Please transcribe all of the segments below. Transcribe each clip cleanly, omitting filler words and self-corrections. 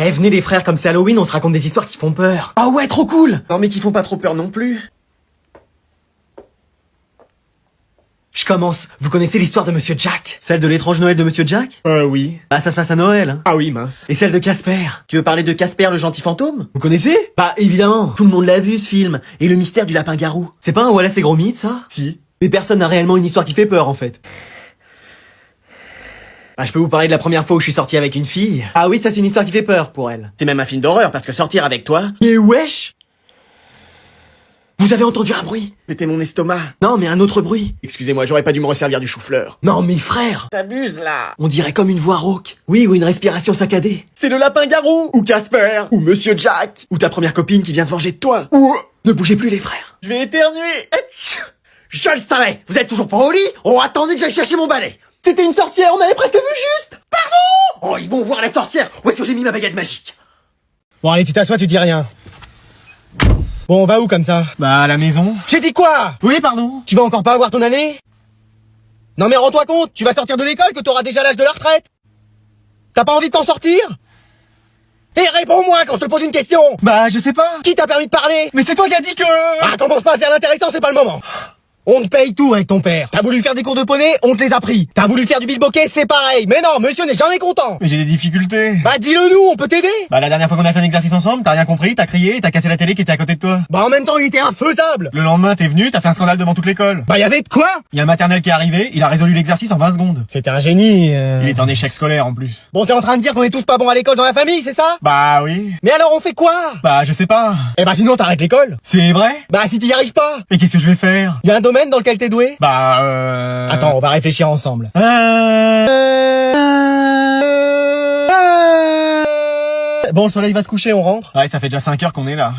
Eh, venez les frères, comme c'est Halloween, on se raconte des histoires qui font peur. Ah ouais, trop cool. Non mais qui font pas trop peur non plus. Je commence. Vous connaissez l'histoire de Monsieur Jack? Celle de l'étrange Noël de Monsieur Jack? Oui. Bah ça se passe à Noël, hein. Ah oui, mince. Et celle de Casper? Tu veux parler de Casper le gentil fantôme? Vous connaissez? Bah évidemment, tout le monde l'a vu ce film. Et le mystère du lapin-garou. C'est pas un Wallace et Gromit, ça? Si. Mais personne n'a réellement une histoire qui fait peur en fait. Ah, je peux vous parler de la première fois où je suis sorti avec une fille. Ah oui, ça c'est une histoire qui fait peur pour elle. C'est même un film d'horreur parce que sortir avec toi, Mais wesh! Vous avez entendu un bruit? c'était mon estomac. Non, mais un autre bruit. Excusez-moi, j'aurais pas dû me resservir du chou-fleur. Non, mais frère! T'abuses là. On dirait comme une voix rauque. Oui, ou une respiration saccadée. C'est le lapin-garou ou Casper ou Monsieur Jack Ou ta première copine qui vient se venger de toi. ou... Ne bougez plus les frères. Je vais éternuer. Atch. Je le savais! Vous êtes toujours pas au lit? Oh, attendez que j'aille chercher mon balai! C'était une sorcière, on avait presque vu juste! Pardon! Oh, ils vont voir la sorcière! Où est-ce que j'ai mis ma baguette magique? Bon allez, tu t'assois, tu dis rien. Bon, on va où comme ça? Bah à la maison. J'ai dit quoi? Oui, pardon. Tu vas encore pas avoir ton année? Non mais rends-toi compte, tu vas sortir de l'école que t'auras déjà l'âge de la retraite. T'as pas envie de t'en sortir? Et réponds-moi quand je te pose une question. Bah je sais pas. Qui t'a permis de parler? Mais c'est toi qui as dit que... Ah, commence pas à faire l'intéressant, c'est pas le moment. On te paye tout avec ton père. T'as voulu faire des cours de poney, on te les a pris. T'as voulu faire du bilboquet, c'est pareil. Mais non, monsieur n'est jamais content. Mais j'ai des difficultés. Bah dis-le nous, on peut t'aider. Bah la dernière fois qu'on a fait un exercice ensemble, t'as rien compris, t'as crié et t'as cassé la télé qui était à côté de toi. Bah en même temps, il était infaisable. Le lendemain, t'es venu, t'as fait un scandale devant toute l'école. Bah y'avait de quoi? Il y a un maternel qui est arrivé, il a résolu l'exercice en 20 secondes. C'était un génie. Il est en échec scolaire en plus. Bon, t'es en train de dire qu'on est tous pas bons à l'école dans la famille, c'est ça? Bah oui. Mais alors on fait quoi? Bah je sais pas. Eh bah sinon t'arrêtes l'école. C'est vrai? Bah si t'y arrives pas. Et qu'est-ce que je vais faire? Y a un domaine dans lequel t'es doué? Bah Attends, on va réfléchir ensemble. Bon, le soleil va se coucher, on rentre. Ouais, ça fait déjà 5 heures qu'on est là.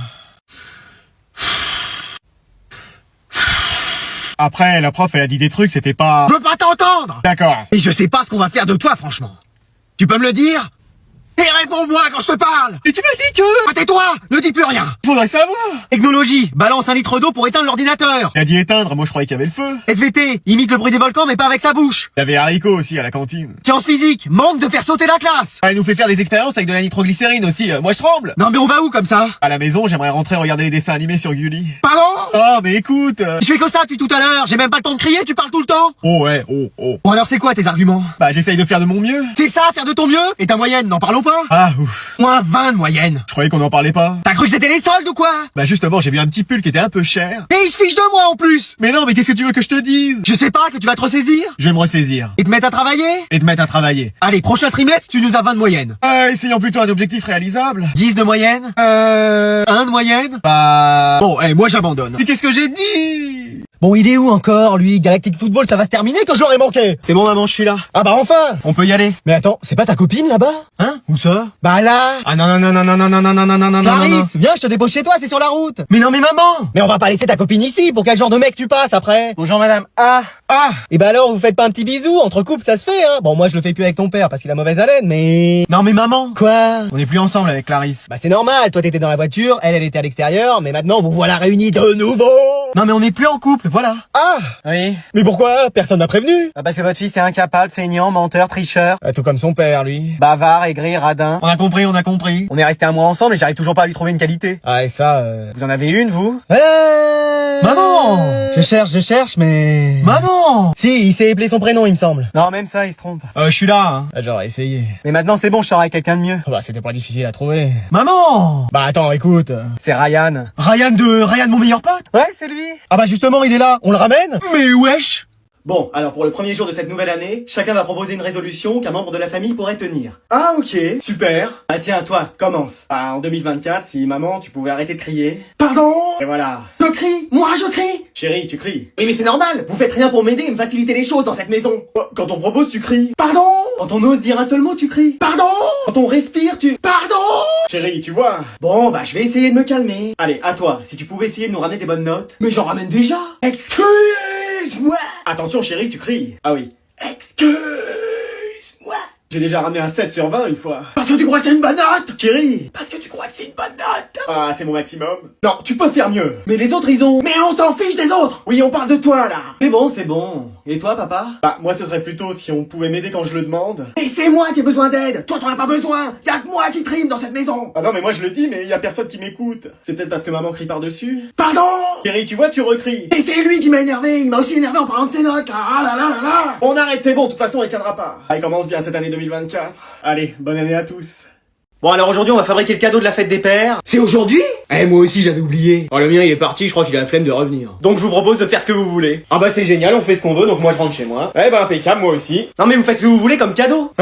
Après, la prof, elle a dit des trucs, c'était pas... Je veux pas t'entendre. D'accord. Et je sais pas ce qu'on va faire de toi, franchement. Tu peux me le dire? Et réponds-moi quand je te parle. Et tu m'as dit que... Ah, tais-toi, ne dis plus rien. Faudrait savoir. Technologie, balance un litre d'eau pour éteindre l'ordinateur. Il a dit éteindre, moi je croyais qu'il y avait le feu. SVT, imite le bruit des volcans mais pas avec sa bouche. Il y avait haricots aussi à la cantine. Sciences physiques, manque de faire sauter la classe. Ah, il nous fait faire des expériences avec de la nitroglycérine aussi. Moi je tremble. Non mais on va où comme ça? À la maison, j'aimerais rentrer regarder les dessins animés sur Gulli. Pardon? Oh, mais écoute. Je fais que ça depuis tout à l'heure, j'ai même pas le temps de crier, tu parles tout le temps. Oh ouais, oh. Bon alors c'est quoi tes arguments? Bah j'essaye de faire de mon mieux. C'est ça, faire de ton mieux? Et ta moyenne, n'en parlons pas? Ah, ouf. Moins 20 de moyenne. Je croyais qu'on en parlait pas. T'as cru que c'était les soldes ou quoi? Bah justement, j'ai vu un petit pull qui était un peu cher. Et il se fiche de moi en plus. Mais non, mais qu'est-ce que tu veux que je te dise? Je sais pas, que tu vas te ressaisir? Je vais me ressaisir. Et te mettre à travailler? Et te mettre à travailler. Allez, prochain trimestre, tu nous as 20 de moyenne. Essayons plutôt un objectif réalisable. 10 de moyenne? 1 de moyenne? Bah... Bon, moi j'abandonne. Mais qu'est-ce que j'ai dit? Bon, il est où encore, lui? Galactic Football, ça va se terminer quand je l'aurai manqué. C'est bon maman, je suis là. Ah bah enfin. On peut y aller. Mais attends, c'est pas ta copine là-bas? Hein? Où ça? Bah là. Ah non. Clarisse, viens, je te dépose chez toi, c'est sur la route. Mais non mais maman. Mais on va pas laisser ta copine ici, pour quel genre de mec tu passes après? Bonjour madame. Ah. Ah. Et bah alors, vous faites pas un petit bisou? Entre couples, ça se fait, hein? Bon, moi je le fais plus avec ton père parce qu'il a mauvaise haleine, mais... Non mais maman. Quoi? On est plus ensemble avec Clarisse. Bah c'est normal, toi t'étais dans la voiture, elle était à l'extérieur, mais maintenant vous voilà réunis de nouveau. Non mais on n'est plus en couple, voilà. Ah. Oui. Mais pourquoi? Personne n'a prévenu. Parce que votre fils est incapable, feignant, menteur, tricheur. Tout comme son père, lui. Bavard, aigri, radin. On a compris. On est resté un mois ensemble et j'arrive toujours pas à lui trouver une qualité. Ah, et ça, Vous en avez une, vous? Maman! Je cherche, mais... Maman! Si, il s'est appelé son prénom, il me semble. Non, même ça, il se trompe. Je suis là, hein. Ah, j'aurais essayé. Mais maintenant, c'est bon, je sors avec quelqu'un de mieux. Bah, c'était pas difficile à trouver. Maman! Bah, attends, écoute. C'est Ryan. Ryan, mon meilleur pote? Ouais, c'est lui. Ah bah, justement, il est là. On le ramène? Mais wesh! Bon, alors pour le premier jour de cette nouvelle année, chacun va proposer une résolution qu'un membre de la famille pourrait tenir. Ah ok, super. Bah tiens, toi, commence. Bah en 2024, si maman, tu pouvais arrêter de crier. Pardon? Et voilà. Je crie! Moi, je crie! Chérie, tu cries. Oui mais c'est normal, vous faites rien pour m'aider et me faciliter les choses dans cette maison. Quand on propose, tu cries. Pardon? Quand on ose dire un seul mot, tu cries. Pardon? Quand on respire, tu... Pardon? Chérie, tu vois. Bon, bah je vais essayer de me calmer. Allez, à toi, si tu pouvais essayer de nous ramener des bonnes notes. Mais j'en ramène déjà! Excuse-moi. Attention chérie, tu cries. Ah oui. Excuse-moi. J'ai déjà ramené un 7 sur 20 une fois. Parce que tu crois que c'est une bonne note, Thierry. Parce que tu crois que c'est une bonne note. Ah, c'est mon maximum. Non, tu peux faire mieux. Mais les autres, ils ont... Mais on s'en fiche des autres. Oui, on parle de toi, là. C'est bon, c'est bon. Et toi, papa? Bah, moi, ce serait plutôt si on pouvait m'aider quand je le demande. Et c'est moi qui ai besoin d'aide. Toi, t'en as pas besoin. Y'a que moi qui trime dans cette maison. Ah non, mais moi, je le dis, mais y a personne qui m'écoute. C'est peut-être parce que maman crie par-dessus. Pardon. Thierry, tu vois, tu recries. Et c'est lui qui m'a énervé. Il m'a aussi énervé en parlant de ses notes, là. Ah là là là là. On arrête, c'est bon. De toute façon, il tiendra pas. Ah, il commence bien cette année 2024. Allez, bonne année à tous. Bon alors aujourd'hui on va fabriquer le cadeau de la fête des pères. C'est aujourd'hui? Eh, moi aussi j'avais oublié. Oh le mien il est parti, je crois qu'il a la flemme de revenir. Donc je vous propose de faire ce que vous voulez. Ah bah c'est génial, on fait ce qu'on veut, donc moi je rentre chez moi. Eh ben impeccable, moi aussi. Non mais vous faites ce que vous voulez comme cadeau.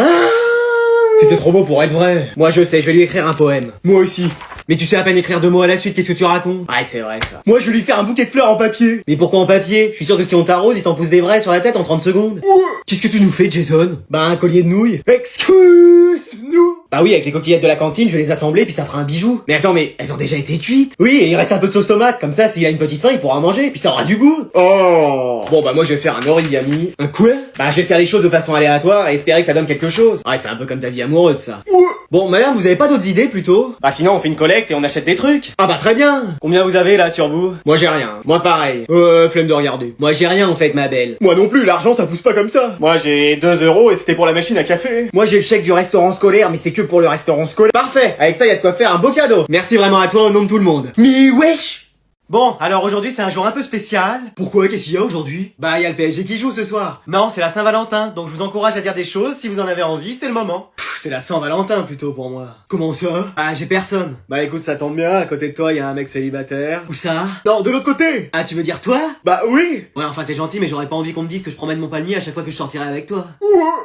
C'était trop beau pour être vrai. Moi je sais, je vais lui écrire un poème. Moi aussi. Mais tu sais à peine écrire 2 mots à la suite, qu'est-ce que tu racontes? Ouais c'est vrai ça. Moi je vais lui faire un bouquet de fleurs en papier. Mais pourquoi en papier? Je suis sûr que si on t'arrose, il t'en pousse des vrais sur la tête en 30 secondes. Qu'est-ce que tu nous fais, Jason? Bah un collier de nouilles. Excuse-nous. Bah oui, avec les coquillettes de la cantine, je vais les assembler puis ça fera un bijou. Mais attends, mais elles ont déjà été cuites. Oui, et il reste un peu de sauce tomate, comme ça s'il a une petite faim, il pourra manger, puis ça aura du goût. Oh. Bon bah moi je vais faire un origami. Un quoi? Bah je vais faire les choses de façon aléatoire et espérer que ça donne quelque chose. Ouais, c'est un peu comme ta vie amoureuse ça. Bon, madame, vous avez pas d'autres idées plutôt? Bah sinon on fait une collecte et on achète des trucs. Ah bah très bien. Combien vous avez là sur vous? Moi j'ai rien. Moi pareil. Flemme de regarder. Moi j'ai rien en fait, ma belle. Moi non plus, l'argent ça pousse pas comme ça. Moi j'ai 2 euros et c'était pour la machine à café. Moi j'ai le chèque du restaurant scolaire, mais c'est que pour le restaurant scolaire. Parfait. Avec ça, y a de quoi faire un beau cadeau. Merci vraiment à toi au nom de tout le monde. Mais wesh. Bon, alors aujourd'hui c'est un jour un peu spécial. Pourquoi? Qu'est-ce qu'il y a aujourd'hui? Bah y a le PSG qui joue ce soir. Non, c'est la Saint-Valentin, donc je vous encourage à dire des choses, si vous en avez envie, c'est le moment. C'est la Saint-Valentin plutôt pour moi. Comment ça? Ah, j'ai personne. Bah écoute, ça tombe bien, à côté de toi y a un mec célibataire. Où ça? Non, de l'autre côté. Ah, tu veux dire toi? Bah oui. Ouais, enfin t'es gentil, mais j'aurais pas envie qu'on me dise que je promène mon palmier à chaque fois que je sortirai avec toi.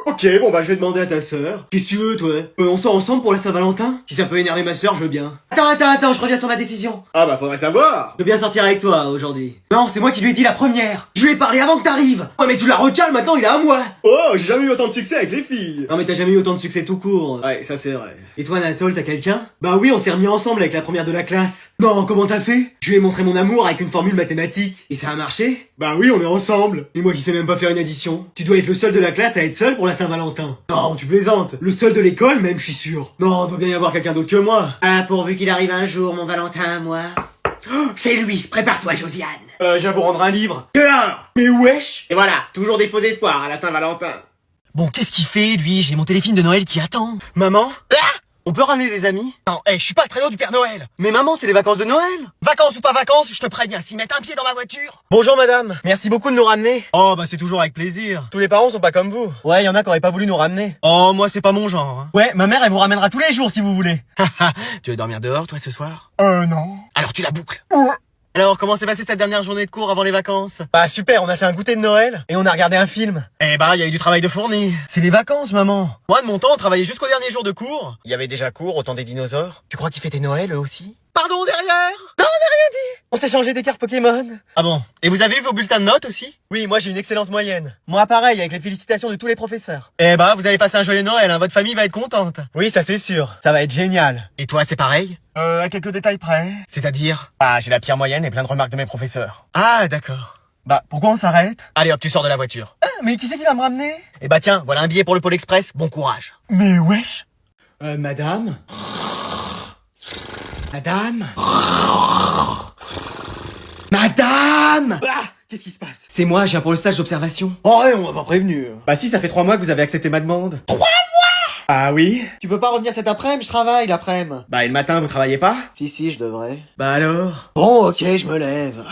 Ok, bon bah je vais demander à ta sœur. Qu'est-ce que tu veux, toi? On sort ensemble pour la Saint-Valentin? Si ça peut énerver ma sœur, je veux bien. Attends, je reviens sur ma décision. Ah bah faudrait savoir. Je veux bien sortir avec toi aujourd'hui. Non, c'est moi qui lui ai dit la première. Je lui ai parlé avant que t'arrives. Ouais, mais tu la recales maintenant, il est à moi. Oh, j'ai jamais eu autant de succès avec les filles. Non, mais t'as jamais eu autant de succès tout court. Ouais, ça c'est vrai. Et toi, Anatole, t'as quelqu'un? Bah oui, on s'est remis ensemble avec la première de la classe. Non, comment t'as fait? Je lui ai montré mon amour avec une formule mathématique. Et ça a marché? Bah oui, on est ensemble. Et moi qui sais même pas faire une addition. Tu dois être le seul de la classe à être seul pour la Saint-Valentin. Non, tu plaisantes. Le seul de l'école même, je suis sûr. Non, doit bien y avoir quelqu'un d'autre que moi. Ah, pourvu qu'il arrive un jour, mon Valentin, moi. Oh, c'est lui, prépare-toi, Josiane. Je viens vous rendre un livre. Dehors. Mais wesh. Et voilà, toujours des faux espoirs à la Saint-Valentin. Bon, qu'est-ce qu'il fait, lui? J'ai mon téléfilm de Noël qui attend. Maman? On peut ramener des amis? Non, je suis pas le traîneau du Père Noël. Mais maman, c'est les vacances de Noël. Vacances ou pas vacances, je te préviens, s'ils mettent un pied dans ma voiture. Bonjour madame, merci beaucoup de nous ramener. Oh, bah c'est toujours avec plaisir. Tous les parents sont pas comme vous. Ouais, y en a qui auraient pas voulu nous ramener. Oh, moi c'est pas mon genre. Hein. Ouais, ma mère elle vous ramènera tous les jours si vous voulez. Tu veux dormir dehors, toi, ce soir? Non. Alors tu la boucles. Alors, comment s'est passée cette dernière journée de cours avant les vacances? Bah super, on a fait un goûter de Noël et on a regardé un film. Eh bah, y a eu du travail de fourni. C'est les vacances, maman. Moi, de mon temps, on travaillait jusqu'au dernier jour de cours. Il y avait déjà cours, autant des dinosaures. Tu crois qu'ils fêtaient Noël eux aussi? Pardon, derrière. Non, on n'a rien dit. On s'est changé des cartes Pokémon. Ah bon? Et vous avez eu vos bulletins de notes aussi? Oui, moi j'ai une excellente moyenne. Moi pareil, avec les félicitations de tous les professeurs. Eh bah, vous allez passer un joyeux Noël, hein. Votre famille va être contente. Oui, ça c'est sûr. Ça va être génial. Et toi, c'est pareil? À quelques détails près. C'est-à-dire? Ah, j'ai la pire moyenne et plein de remarques de mes professeurs. Ah, d'accord. Bah, pourquoi on s'arrête? Allez hop, tu sors de la voiture. Ah, mais qui c'est qui va me ramener? Eh bah tiens, voilà un billet pour le Pôle Express, bon courage. Mais wesh. Madame? Madame? Madame! Ah, qu'est-ce qui se passe? C'est moi, je viens pour le stage d'observation. Oh ouais, on m'a pas prévenu. Bah si, ça fait 3 mois que vous avez accepté ma demande. 3 mois? Ah oui? Tu peux pas revenir cet après-midi, je travaille l'après-midi. Bah et le matin, vous travaillez pas? Si, je devrais. Bah alors? Bon, ok, je me lève.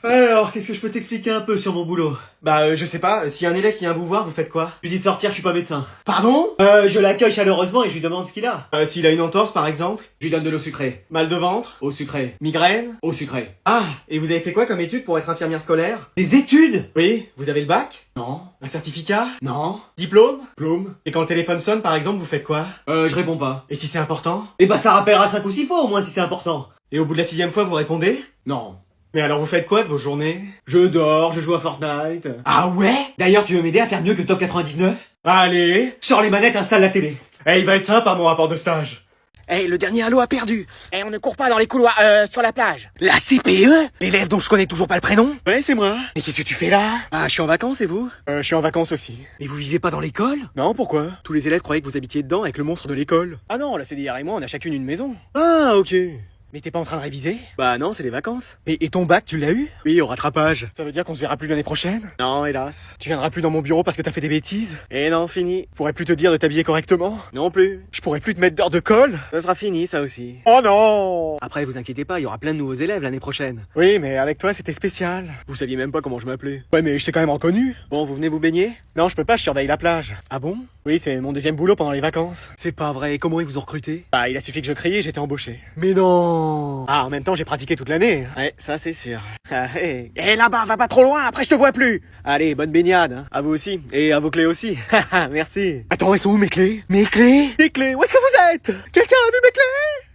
Alors, qu'est-ce que je peux t'expliquer un peu sur mon boulot? Bah je sais pas, si un élève qui vient vous voir, vous faites quoi? Je lui dis de sortir, je suis pas médecin. Pardon? Je l'accueille chaleureusement et je lui demande ce qu'il a. S'il a une entorse par exemple? Je lui donne de l'eau sucrée. Mal de ventre? Eau sucrée. Migraine? Eau sucrée. Ah, et vous avez fait quoi comme étude pour être infirmière scolaire? Des études? Oui, vous avez le bac? Non. Un certificat? Non. Diplôme? Plôme. Et quand le téléphone sonne par exemple, vous faites quoi? Je réponds pas. Et si c'est important? Eh bah ça rappellera 5 ou 6 fois au moins si c'est important. Et au bout de la 6e fois, vous répondez? Non. Mais alors vous faites quoi de vos journées? Je dors, je joue à Fortnite. Ah ouais? D'ailleurs, tu veux m'aider à faire mieux que Top 99? Allez! Sors les manettes, installe la télé. Eh, il va être sympa mon rapport de stage. Eh, le dernier halo a perdu. Eh, on ne court pas dans les couloirs, sur la plage. La CPE? L'élève dont je connais toujours pas le prénom? Ouais, c'est moi. Et qu'est-ce que tu fais là? Ah, je suis en vacances et vous? Je suis en vacances aussi. Et vous vivez pas dans l'école? Non, pourquoi? Tous les élèves croyaient que vous habitiez dedans avec le monstre de l'école. Ah non, là c'est hier et moi, on a chacune une maison. Ah, ok. Mais t'es pas en train de réviser? Bah non, c'est les vacances. Et ton bac, tu l'as eu? Oui, au rattrapage. Ça veut dire qu'on se verra plus l'année prochaine? Non, hélas. Tu viendras plus dans mon bureau parce que t'as fait des bêtises? Et non, fini. Je pourrais plus te dire de t'habiller correctement? Non plus. Je pourrais plus te mettre d'heures de colle? Ça sera fini, ça aussi. Oh non! Après, vous inquiétez pas, il y aura plein de nouveaux élèves l'année prochaine. Oui, mais avec toi, c'était spécial. Vous saviez même pas comment je m'appelais. Ouais, mais je t'ai quand même reconnu. Bon, vous venez vous baigner? Non, je peux pas, je surveille la plage. Ah bon? Oui, c'est mon deuxième boulot pendant les vacances. C'est pas vrai, comment ils vous ont recruté? Bah, il a suffi que je criais et j'étais embauché. Mais non! Ah, en même temps, j'ai pratiqué toute l'année. Ouais, ça c'est sûr. Ah, hey. Eh là-bas, va pas trop loin, après je te vois plus. Allez, bonne baignade, hein. À vous aussi. Et à vos clés aussi. Merci. Attends, elles sont où mes clés? Mes clés? Mes clés, où est-ce que vous êtes? Quelqu'un a vu mes clés?